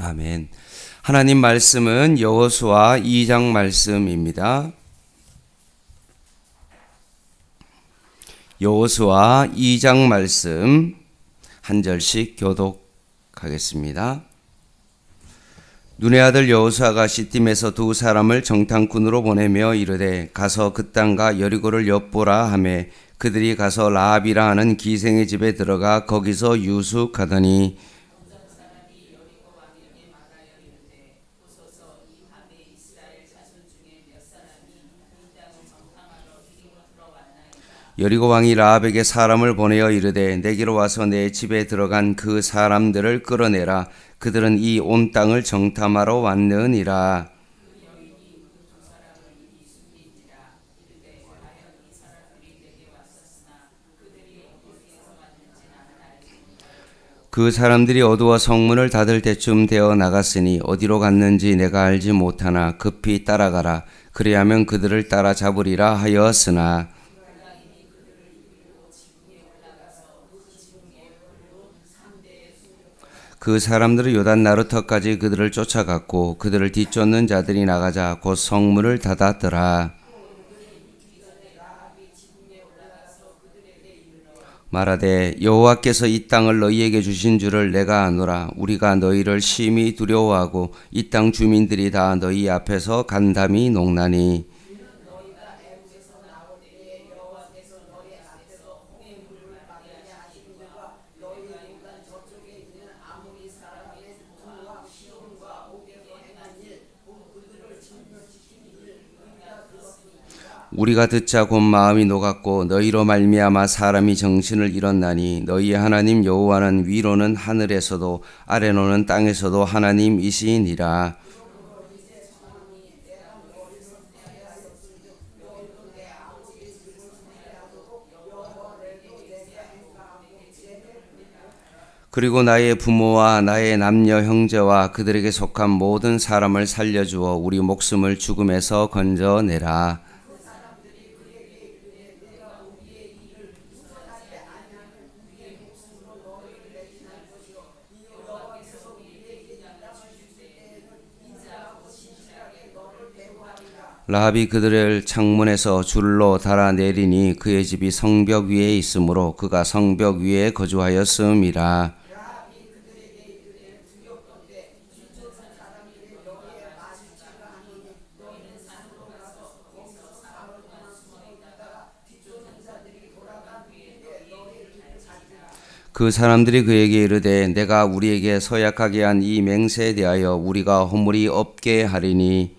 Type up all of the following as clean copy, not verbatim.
아멘. 하나님 말씀은 여호수아 2장 말씀입니다. 여호수아 2장 말씀 한 절씩 교독하겠습니다. 눈의 아들 여호수아가 시딤에서 두 사람을 정탐꾼으로 보내며 이르되 가서 그 땅과 여리고를 엿보라 하매 그들이 가서 라합이라 하는 기생의 집에 들어가 거기서 유숙하더니 여리고 왕이 라합에게 사람을 보내어 이르되 내게로 와서 내 집에 들어간 그 사람들을 끌어내라. 그들은 이 온 땅을 정탐하러 왔느니라. 그 사람들이 어두워 성문을 닫을 때쯤 되어 나갔으니 어디로 갔는지 내가 알지 못하나 급히 따라가라. 그리하면 그들을 따라잡으리라 하였으나 그 사람들은 요단 나루터까지 그들을 쫓아갔고 그들을 뒤쫓는 자들이 나가자 곧 성문을 닫았더라. 말하되 여호와께서 이 땅을 너희에게 주신 줄을 내가 아노라. 우리가 너희를 심히 두려워하고 이 땅 주민들이 다 너희 앞에서 간담이 녹나니 우리가 듣자 곧 마음이 녹았고 너희로 말미암아 사람이 정신을 잃었나니 너희의 하나님 여호와는 위로는 하늘에서도 아래로는 땅에서도 하나님이시니라. 그리고 나의 부모와 나의 남녀 형제와 그들에게 속한 모든 사람을 살려주어 우리 목숨을 죽음에서 건져내라. 라합이 그들을 창문에서 줄로 달아내리니 그의 집이 성벽 위에 있으므로 그가 성벽 위에 거주하였음이라. 그 사람들이 그에게 이르되 내가 우리에게 서약하게 한 이 맹세에 대하여 우리가 허물이 없게 하리니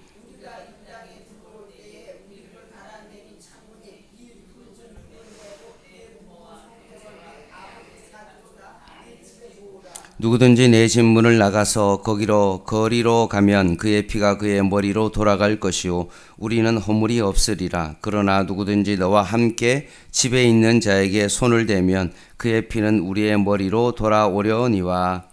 누구든지 내 집 문을 나가서 거리로 가면 그의 피가 그의 머리로 돌아갈 것이요 우리는 허물이 없으리라. 그러나 누구든지 너와 함께 집에 있는 자에게 손을 대면 그의 피는 우리의 머리로 돌아오려니와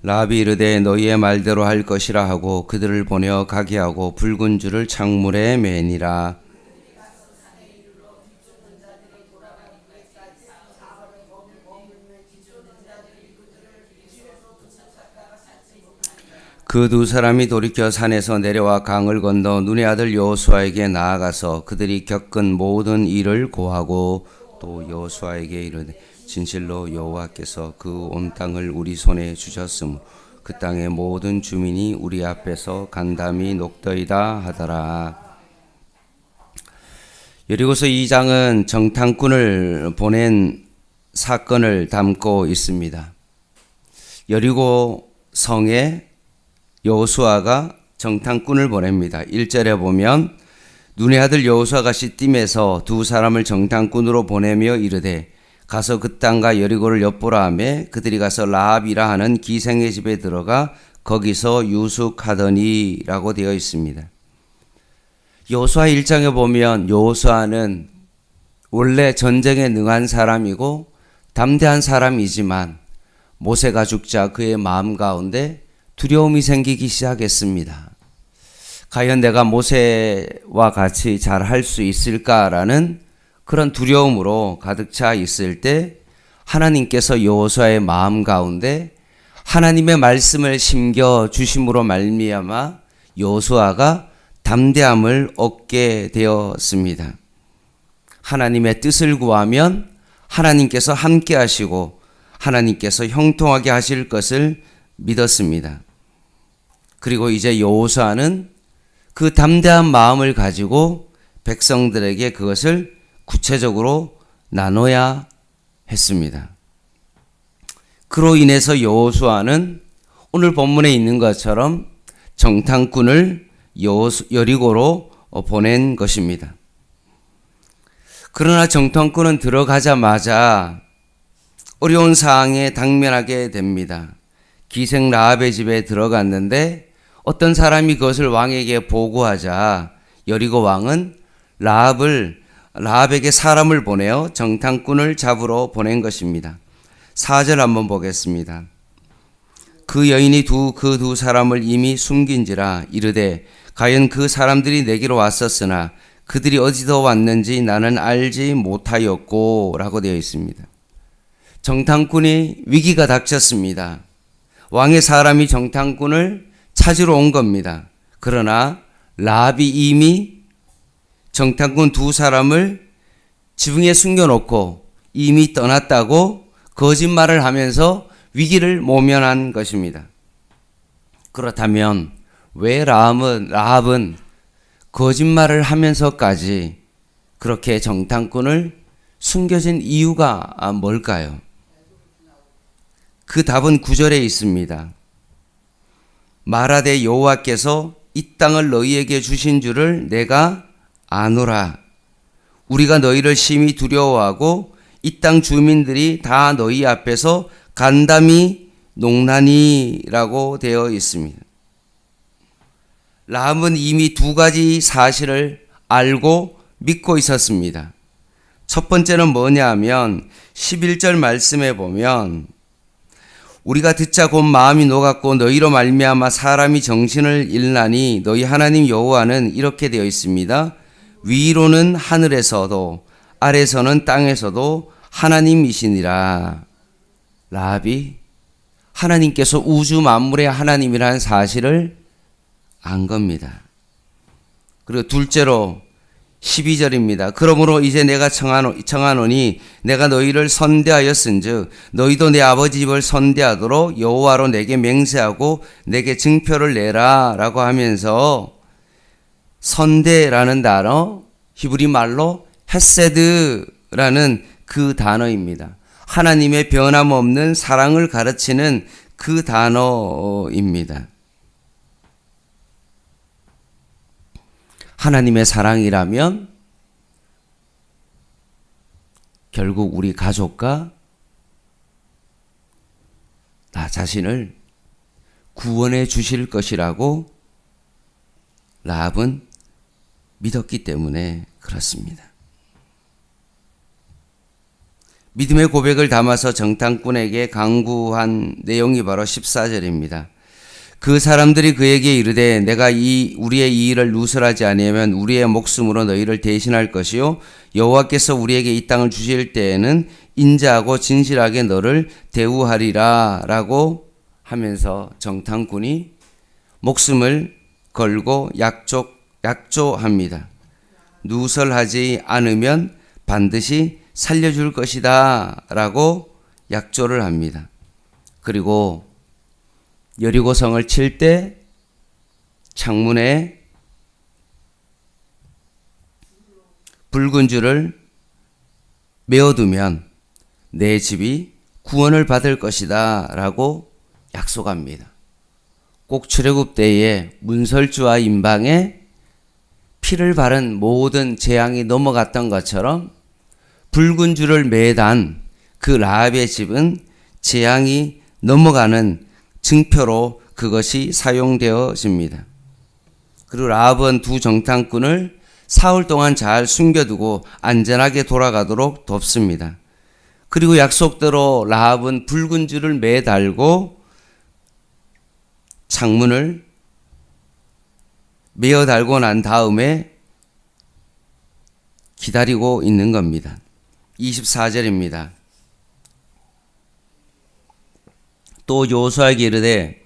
라합이 이르되 너희의 말대로 할 것이라 하고 그들을 보내어 가게 하고 붉은 줄을 창문에 매니라. 그 두 사람이 돌이켜 산에서 내려와 강을 건너 눈의 아들 여호수아에게 나아가서 그들이 겪은 모든 일을 고하고 또 여호수아에게 이르되 진실로 여호와께서 그 온 땅을 우리 손에 주셨으므 그 땅의 모든 주민이 우리 앞에서 간담이 녹더이다 하더라. 여리고서 2장은 정탐꾼을 보낸 사건을 담고 있습니다. 여리고 성에 여호수아가 정탐꾼을 보냅니다. 1절에 보면 눈의 아들 여호수아가 시딤에서 두 사람을 정탐꾼으로 보내며 이르되 가서 그 땅과 여리고를 엿보라 하며 그들이 가서 라합이라 하는 기생의 집에 들어가 거기서 유숙하더니 라고 되어 있습니다. 여호수아 1장에 보면 여호수아는 원래 전쟁에 능한 사람이고 담대한 사람이지만 모세가 죽자 그의 마음 가운데 두려움이 생기기 시작했습니다. 과연 내가 모세와 같이 잘 할 수 있을까라는 그런 두려움으로 가득 차 있을 때 하나님께서 여호수아의 마음 가운데 하나님의 말씀을 심겨 주심으로 말미암아 여호수아가 담대함을 얻게 되었습니다. 하나님의 뜻을 구하면 하나님께서 함께 하시고 하나님께서 형통하게 하실 것을 믿었습니다. 그리고 이제 여호수아는 그 담대한 마음을 가지고 백성들에게 그것을 구체적으로 나눠야 했습니다. 그로 인해서 여호수아는 오늘 본문에 있는 것처럼 정탐꾼을 여리고로 보낸 것입니다. 그러나 정탐꾼은 들어가자마자 어려운 상황에 당면하게 됩니다. 기생 라합의 집에 들어갔는데 어떤 사람이 그것을 왕에게 보고하자 여리고 왕은 라합에게 사람을 보내어 정탐꾼을 잡으러 보낸 것입니다. 4절 한번 보겠습니다. 그 여인이 그 두 사람을 이미 숨긴지라 이르되 과연 그 사람들이 내게로 왔었으나 그들이 어디서 왔는지 나는 알지 못하였고 라고 되어 있습니다. 정탐꾼이 위기가 닥쳤습니다. 왕의 사람이 정탐꾼을 찾으러 온 겁니다. 그러나 라합이 이미 정탐꾼 두 사람을 지붕에 숨겨놓고 이미 떠났다고 거짓말을 하면서 위기를 모면한 것입니다. 그렇다면 왜 라합은 거짓말을 하면서까지 그렇게 정탐꾼을 숨겨진 이유가 뭘까요? 그 답은 9절에 있습니다. 말하되 여호와께서 이 땅을 너희에게 주신 줄을 내가 아노라. 우리가 너희를 심히 두려워하고 이 땅 주민들이 다 너희 앞에서 간담이 농나니라고 되어 있습니다. 라합은 이미 두 가지 사실을 알고 믿고 있었습니다. 첫 번째는 뭐냐 하면 11절 말씀에 보면 우리가 듣자 곧 마음이 녹았고 너희로 말미암아 사람이 정신을 잃나니 너희 하나님 여호와는 이렇게 되어 있습니다. 위로는 하늘에서도 아래서는 땅에서도 하나님이시니라. 라합이 하나님께서 우주 만물의 하나님이라는 사실을 안 겁니다. 그리고 둘째로 12절입니다. 그러므로 이제 내가 청하노니 내가 너희를 선대하였은즉 너희도 내 아버지 집을 선대하도록 여호와로 내게 맹세하고 내게 증표를 내라 라고 하면서 선대라는 단어 히브리 말로 헤세드라는 그 단어입니다. 하나님의 변함없는 사랑을 가르치는 그 단어입니다. 하나님의 사랑이라면 결국 우리 가족과 나 자신을 구원해 주실 것이라고 라합은 믿었기 때문에 그렇습니다. 믿음의 고백을 담아서 정탐꾼에게 강구한 내용이 바로 14절입니다. 그 사람들이 그에게 이르되 내가 우리의 이 일을 누설하지 아니하면 우리의 목숨으로 너희를 대신할 것이요 여호와께서 우리에게 이 땅을 주실 때에는 인자하고 진실하게 너를 대우하리라 라고 하면서 정탐꾼이 목숨을 걸고 약조합니다. 누설하지 않으면 반드시 살려줄 것이다 라고 약조를 합니다. 그리고 여리고성을 칠 때 창문에 붉은 줄을 메어두면 내 집이 구원을 받을 것이다 라고 약속합니다. 꼭 출애굽 때에 문설주와 임방에 피를 바른 모든 재앙이 넘어갔던 것처럼 붉은 줄을 매단 그 라합의 집은 재앙이 넘어가는 증표로 그것이 사용되어집니다. 그리고 라합은 두 정탐꾼을 사흘 동안 잘 숨겨두고 안전하게 돌아가도록 돕습니다. 그리고 약속대로 라합은 붉은 줄을 매달고 창문을 메어 달고 난 다음에 기다리고 있는 겁니다. 24절입니다. 또 여호수아에게 이르되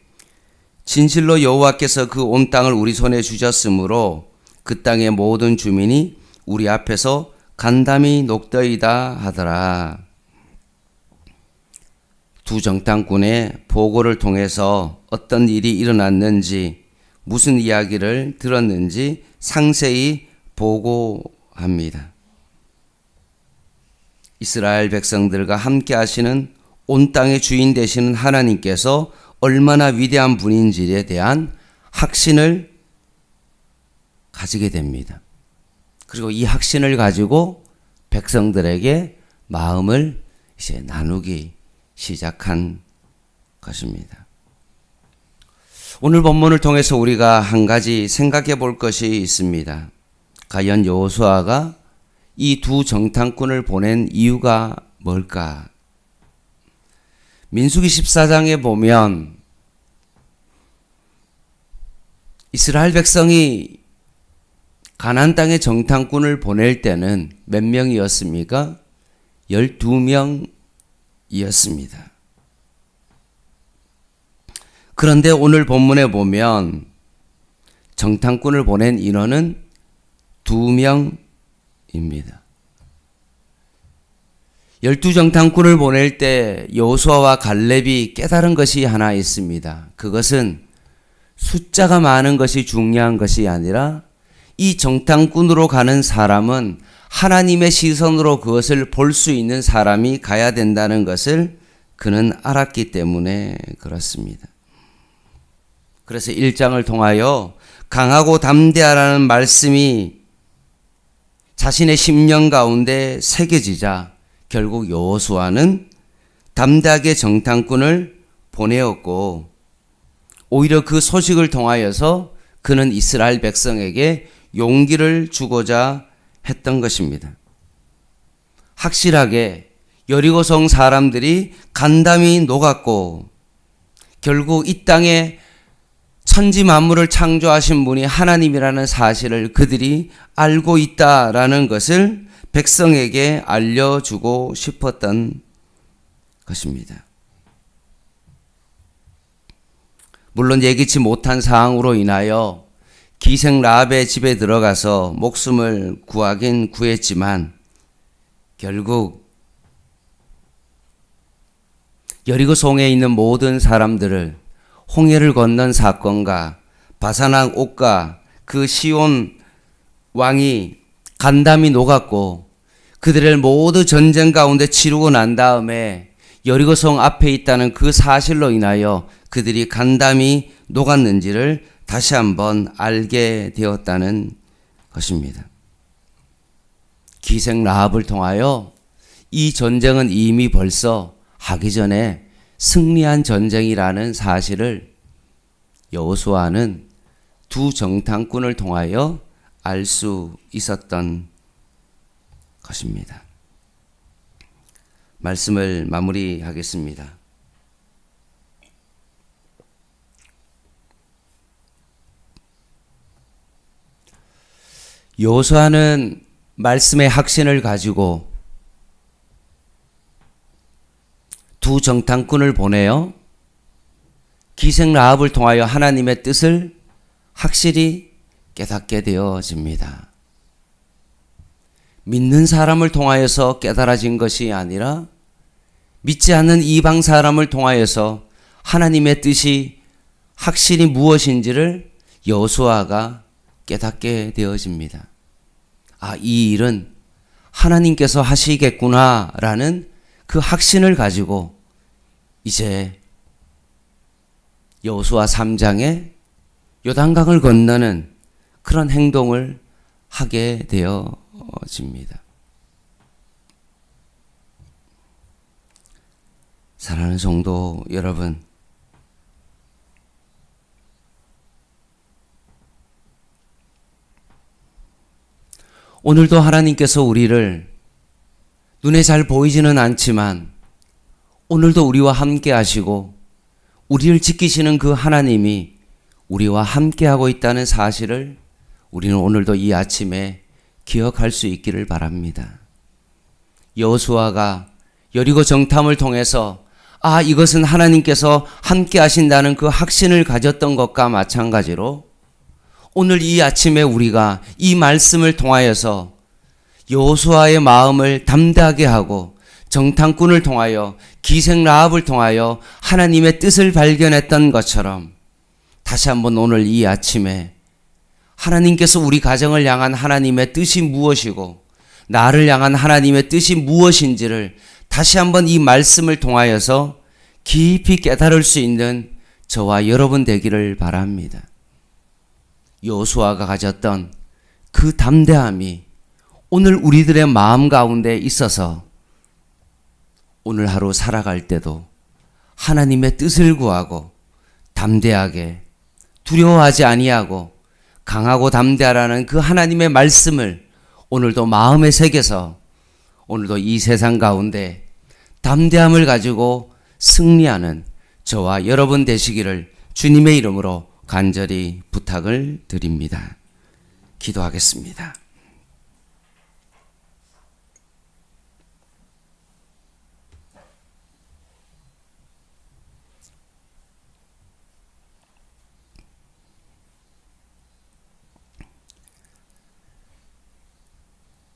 진실로 여호와께서 그 온 땅을 우리 손에 주셨으므로 그 땅의 모든 주민이 우리 앞에서 간담이 녹더이다 하더라. 두 정탐꾼의 보고를 통해서 어떤 일이 일어났는지, 무슨 이야기를 들었는지 상세히 보고합니다. 이스라엘 백성들과 함께 하시는 온 땅의 주인 되시는 하나님께서 얼마나 위대한 분인지에 대한 확신을 가지게 됩니다. 그리고 이 확신을 가지고 백성들에게 마음을 이제 나누기 시작한 것입니다. 오늘 본문을 통해서 우리가 한 가지 생각해 볼 것이 있습니다. 과연 여호수아가 이 두 정탐꾼을 보낸 이유가 뭘까? 민수기 14장에 보면 이스라엘 백성이 가나안 땅에 정탐꾼을 보낼 때는 몇 명이었습니까? 12명이었습니다. 그런데 오늘 본문에 보면 정탐꾼을 보낸 인원은 2명입니다. 12정탐꾼을 보낼 때 여호수아와 갈렙이 깨달은 것이 하나 있습니다. 그것은 숫자가 많은 것이 중요한 것이 아니라 이 정탐꾼으로 가는 사람은 하나님의 시선으로 그것을 볼 수 있는 사람이 가야 된다는 것을 그는 알았기 때문에 그렇습니다. 그래서 1장을 통하여 강하고 담대하라는 말씀이 자신의 심령 가운데 새겨지자 결국 여호수아는 담대하게 정탐꾼을 보내었고, 오히려 그 소식을 통하여서 그는 이스라엘 백성에게 용기를 주고자 했던 것입니다. 확실하게 여리고성 사람들이 간담이 녹았고, 결국 이 땅에 천지 만물을 창조하신 분이 하나님이라는 사실을 그들이 알고 있다라는 것을 백성에게 알려주고 싶었던 것입니다. 물론 예기치 못한 상황으로 인하여 기생 라합의 집에 들어가서 목숨을 구하긴 구했지만 결국 여리고성에 있는 모든 사람들을 홍해를 건넌 사건과 바산왕 옥과 그 시온 왕이 간담이 녹았고, 그들을 모두 전쟁 가운데 치르고 난 다음에 여리고성 앞에 있다는 그 사실로 인하여 그들이 간담이 녹았는지를 다시 한번 알게 되었다는 것입니다. 기생 라합을 통하여 이 전쟁은 이미 벌써 하기 전에 승리한 전쟁이라는 사실을 여호수아는 두 정탐꾼을 통하여 알 수 있었던 것입니다. 말씀을 마무리하겠습니다. 여호수아는 말씀의 확신을 가지고 두 정탐꾼을 보내어 기생 라합을 통하여 하나님의 뜻을 확실히 깨닫게 되어집니다. 믿는 사람을 통하여서 깨달아진 것이 아니라 믿지 않는 이방 사람을 통하여서 하나님의 뜻이 확실히 무엇인지를 여호수아가 깨닫게 되어집니다. 아, 이 일은 하나님께서 하시겠구나라는 그 확신을 가지고 이제 여호수아 3장에 요단강을 건너는 그런 행동을 하게 되어집니다. 사랑하는 성도 여러분, 오늘도 하나님께서 우리를 눈에 잘 보이지는 않지만 오늘도 우리와 함께 하시고 우리를 지키시는 그 하나님이 우리와 함께하고 있다는 사실을 우리는 오늘도 이 아침에 기억할 수 있기를 바랍니다. 여호수아가 여리고 정탐을 통해서 이것은 하나님께서 함께 하신다는 그 확신을 가졌던 것과 마찬가지로 오늘 이 아침에 우리가 이 말씀을 통하여서 여호수아의 마음을 담대하게 하고 정탐꾼을 통하여 기생 라합을 통하여 하나님의 뜻을 발견했던 것처럼 다시 한번 오늘 이 아침에 하나님께서 우리 가정을 향한 하나님의 뜻이 무엇이고 나를 향한 하나님의 뜻이 무엇인지를 다시 한번 이 말씀을 통하여서 깊이 깨달을 수 있는 저와 여러분 되기를 바랍니다. 여호수아가 가졌던 그 담대함이 오늘 우리들의 마음 가운데 있어서 오늘 하루 살아갈 때도 하나님의 뜻을 구하고 담대하게 두려워하지 아니하고 강하고 담대하라는 그 하나님의 말씀을 오늘도 마음에 새겨서 오늘도 이 세상 가운데 담대함을 가지고 승리하는 저와 여러분 되시기를 주님의 이름으로 간절히 부탁을 드립니다. 기도하겠습니다.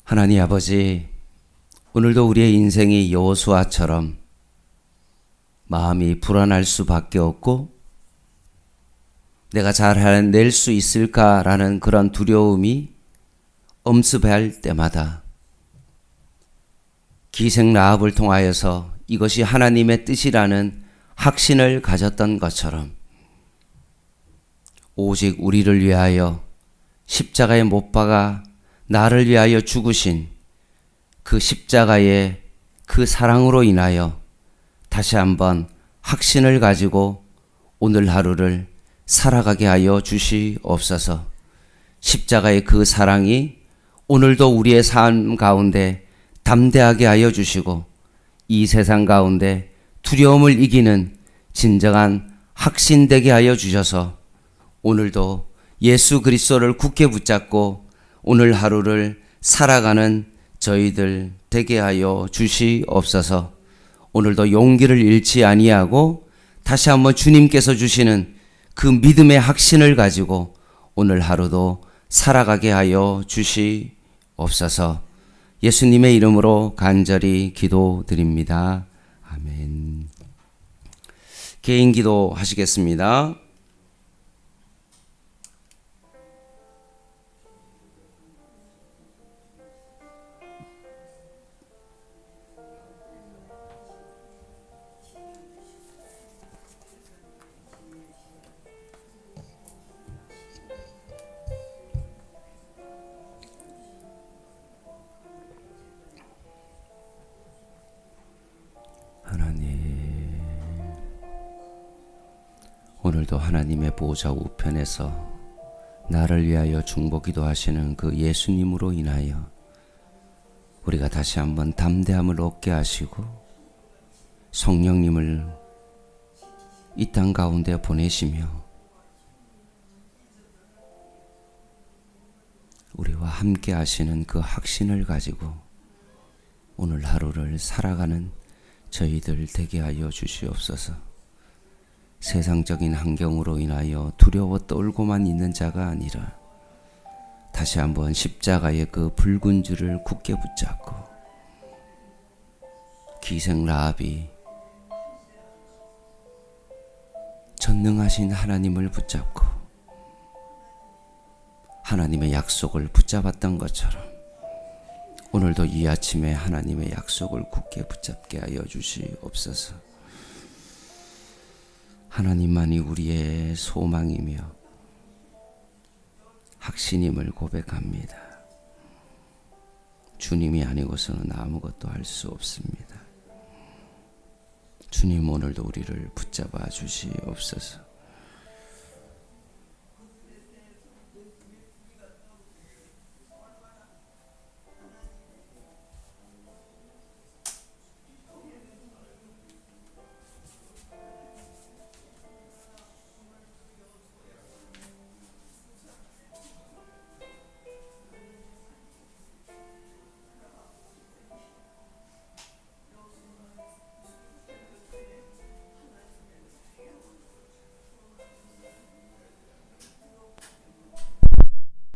하나님 아버지, 오늘도 우리의 인생이 여호수아처럼 마음이 불안할 수밖에 없고 내가 잘 해낼 수 있을까라는 그런 두려움이 엄습할 때마다 기생 라합을 통하여서 이것이 하나님의 뜻이라는 확신을 가졌던 것처럼 오직 우리를 위하여 십자가에 못 박아 나를 위하여 죽으신 그 십자가의 그 사랑으로 인하여 다시 한번 확신을 가지고 오늘 하루를 살아가게 하여 주시옵소서. 십자가의 그 사랑이 오늘도 우리의 삶 가운데 담대하게 하여 주시고 이 세상 가운데 두려움을 이기는 진정한 확신되게 하여 주셔서 오늘도 예수 그리스도를 굳게 붙잡고 오늘 하루를 살아가는 저희들 되게 하여 주시옵소서. 오늘도 용기를 잃지 아니하고 다시 한번 주님께서 주시는 그 믿음의 확신을 가지고 오늘 하루도 살아가게 하여 주시옵소서. 예수님의 이름으로 간절히 기도드립니다. 아멘. 개인 기도 하시겠습니다. 하나님, 오늘도 하나님의 보좌 우편에서 나를 위하여 중보기도 하시는 그 예수님으로 인하여 우리가 다시 한번 담대함을 얻게 하시고 성령님을 이 땅 가운데 보내시며 우리와 함께 하시는 그 확신을 가지고 오늘 하루를 살아가는 저희들 되게 하여 주시옵소서. 세상적인 환경으로 인하여 두려워 떨고만 있는 자가 아니라 다시 한번 십자가의 그 붉은 줄을 굳게 붙잡고 기생 라합이 전능하신 하나님을 붙잡고 하나님의 약속을 붙잡았던 것처럼 오늘도 이 아침에 하나님의 약속을 굳게 붙잡게 하여 주시옵소서. 하나님만이 우리의 소망이며 확신임을 고백합니다. 주님이 아니고서는 아무것도 할 수 없습니다. 주님 오늘도 우리를 붙잡아 주시옵소서.